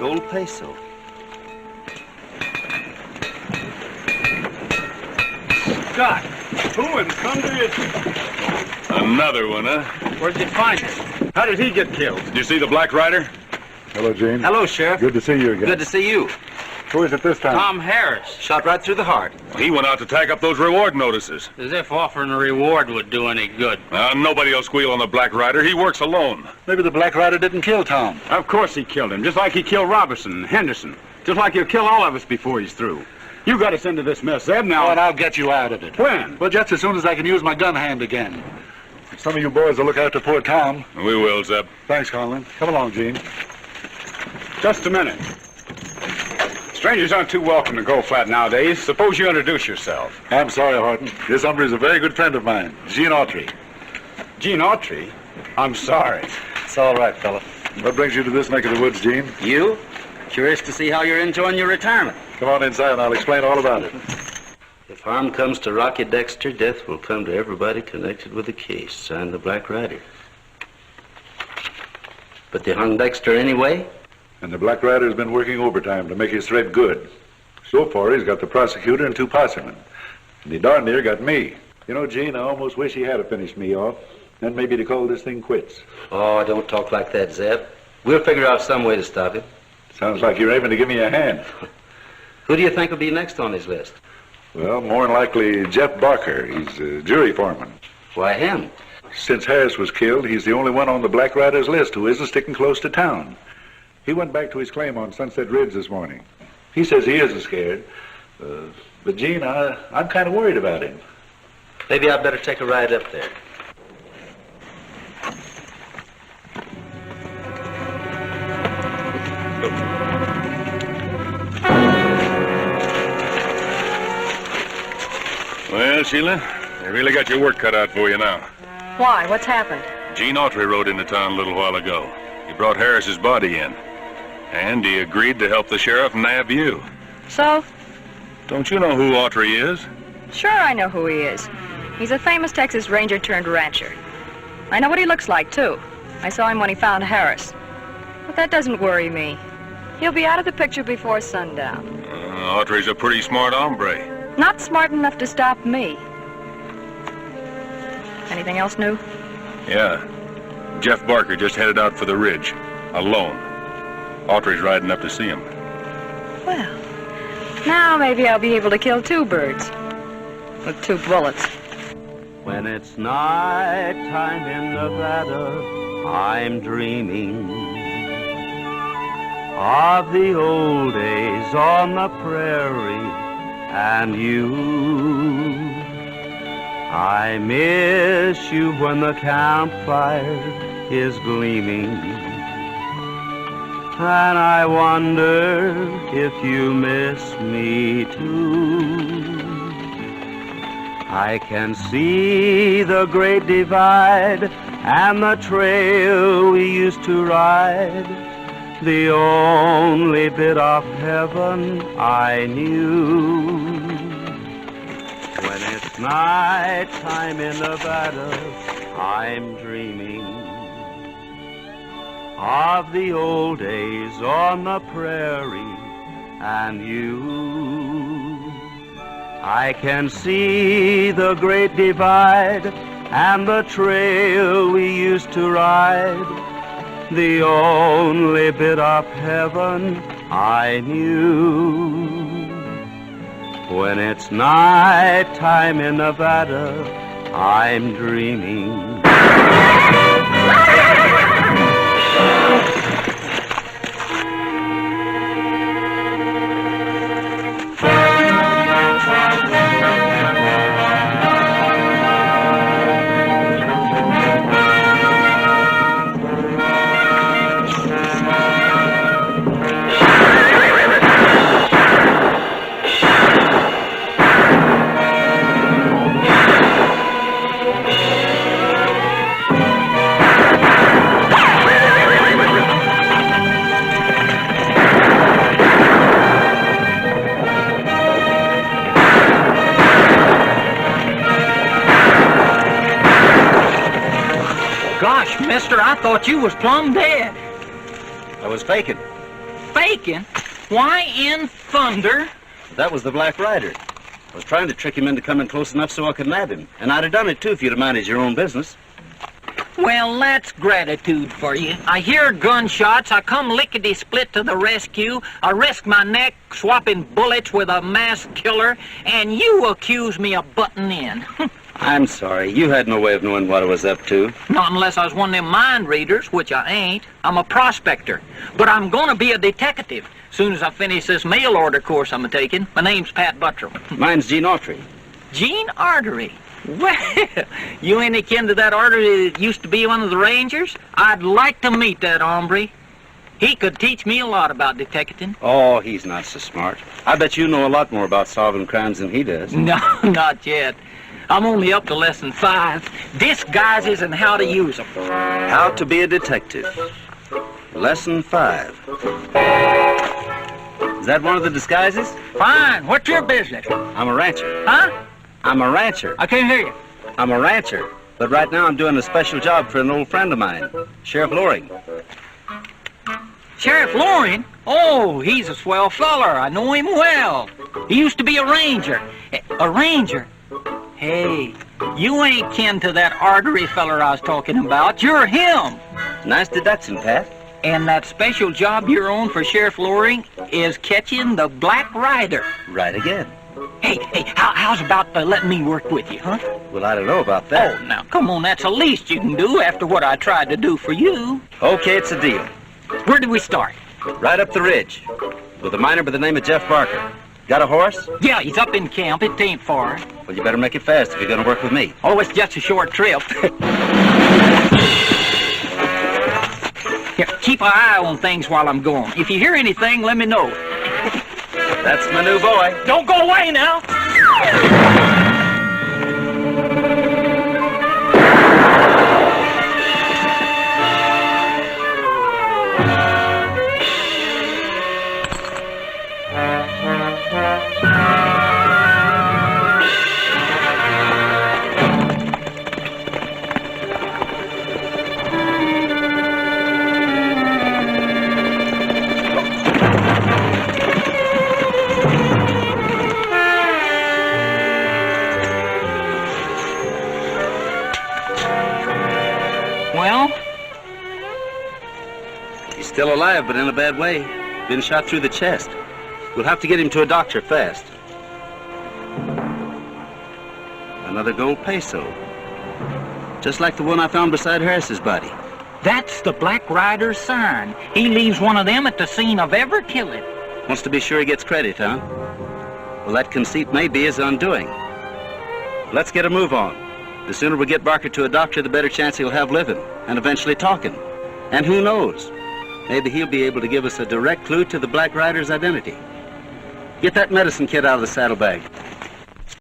gold peso. Scott, who in thunder is... Another one, huh? Where'd you find him? How did he get killed? Did you see the Black Rider? Hello, Gene. Hello, Sheriff. Good to see you again. Good to see you. Who is it this time? Tom Harris. Shot right through the heart. He went out to tack up those reward notices. As if offering a reward would do any good. Nobody will squeal on the Black Rider. He works alone. Maybe the Black Rider didn't kill Tom. Of course he killed him, just like he killed Robertson and Henderson. Just like he'll kill all of us before he's through. You got us into this mess, Zeb, now... Oh, and I'll get you out of it. When? Well, just as soon as I can use my gun hand again. Some of you boys will look after poor Tom. We will, Zeb. Thanks, Conlon. Come along, Gene. Just a minute. Strangers aren't too welcome to Gold Flat nowadays. Suppose you introduce yourself. I'm sorry, Horton. This hombre is a very good friend of mine, Gene Autry. Gene Autry? I'm sorry. It's all right, fella. What brings you to this neck of the woods, Gene? You? Curious to see how you're enjoying your retirement. Come on inside and I'll explain all about it. If harm comes to Rocky Dexter, death will come to everybody connected with the case. Signed the Black Rider. But they hung Dexter anyway? And the Black Rider's been working overtime to make his threat good. So far, he's got the prosecutor and 2 possemen. And he darn near got me. You know, Gene, I almost wish he had finished me off. Then maybe to call this thing quits. Oh, don't talk like that, Zeb. We'll figure out some way to stop him. Sounds like you're aiming to give me a hand. Who do you think will be next on his list? Well, more than likely Jeff Barker. He's a jury foreman. Why him? Since Harris was killed, he's the only one on the Black Rider's list who isn't sticking close to town. He went back to his claim on Sunset Ridge this morning. He says he isn't scared. But, Gene, I'm kind of worried about him. Maybe I'd better take a ride up there. Well, Sheila, you really got your work cut out for you now. Why? What's happened? Gene Autry rode into town a little while ago. He brought Harris's body in. And he agreed to help the sheriff nab you. So? Don't you know who Autry is? Sure I know who he is. He's a famous Texas Ranger turned rancher. I know what he looks like, too. I saw him when he found Harris. But that doesn't worry me. He'll be out of the picture before sundown. Autry's a pretty smart hombre. Not smart enough to stop me. Anything else new? Yeah. Jeff Barker just headed out for the ridge. Alone. Autry's riding up to see him. Well, now maybe I'll be able to kill 2 birds with 2 bullets. When it's night time in Nevada, I'm dreaming of the old days on the prairie and you. I miss you when the campfire is gleaming, and I wonder if you miss me too. I can see the great divide and the trail we used to ride, the only bit of heaven I knew. When it's night time in Nevada, I'm dreaming of the old days on the prairie and you. I can see the great divide and the trail we used to ride, the only bit of heaven I knew. When it's night time in Nevada, I'm dreaming. Mister, I thought you was plumb dead. I was faking. faking? Why in thunder? That was the Black Rider. I was trying to trick him into coming close enough so I could nab him. And I'd have done it, too, if you'd have minded your own business. Well, that's gratitude for you. I hear gunshots, I come lickety-split to the rescue, I risk my neck swapping bullets with a masked killer, and you accuse me of butting in. I'm sorry. You had no way of knowing what I was up to. Not unless I was one of them mind readers, which I ain't. I'm a prospector. But I'm gonna be a detective. Soon as I finish this mail order course I'm taking. My name's Pat Buttram. Mine's Gene Autry. Gene Artery. Well, you ain't akin to that Artery that used to be one of the Rangers? I'd like to meet that hombre. He could teach me a lot about detecting. Oh, he's not so smart. I bet you know a lot more about solving crimes than he does. No, not yet. I'm only up to lesson 5. Disguises and how to use them. How to be a detective. Lesson 5. Is that one of the disguises? Fine. What's your business? I'm a rancher. Huh? I'm a rancher. I can't hear you. I'm a rancher. But right now I'm doing a special job for an old friend of mine, Sheriff Loring. Sheriff Loring? Oh, he's a swell feller. I know him well. He used to be a ranger. A ranger? Hey, you ain't kin to that Artery feller I was talking about. You're him. Nice deduction, Pat. And that special job you're on for Sheriff Loring is catching the Black Rider. Right again. Hey, how's about letting me work with you, huh? Well, I don't know about that. Oh, now, come on, that's the least you can do after what I tried to do for you. Okay, it's a deal. Where do we start? Right up the ridge, with a miner by the name of Jeff Barker. Got a horse? Yeah, he's up in camp. It ain't far. Well, you better make it fast if you're going to work with me. Oh, it's just a short trip. Here, keep an eye on things while I'm gone. If you hear anything, let me know. That's my new boy. Don't go away now. Well? He's still alive, but in a bad way. Been shot through the chest. We'll have to get him to a doctor fast. Another gold peso. Just like the one I found beside Harris's body. That's the Black Rider's sign. He leaves one of them at the scene of every killing. Wants to be sure he gets credit, huh? Well, that conceit may be his undoing. Let's get a move on. The sooner we get Barker to a doctor, the better chance he'll have living, and eventually talking. And who knows? Maybe he'll be able to give us a direct clue to the Black Rider's identity. Get that medicine kit out of the saddlebag.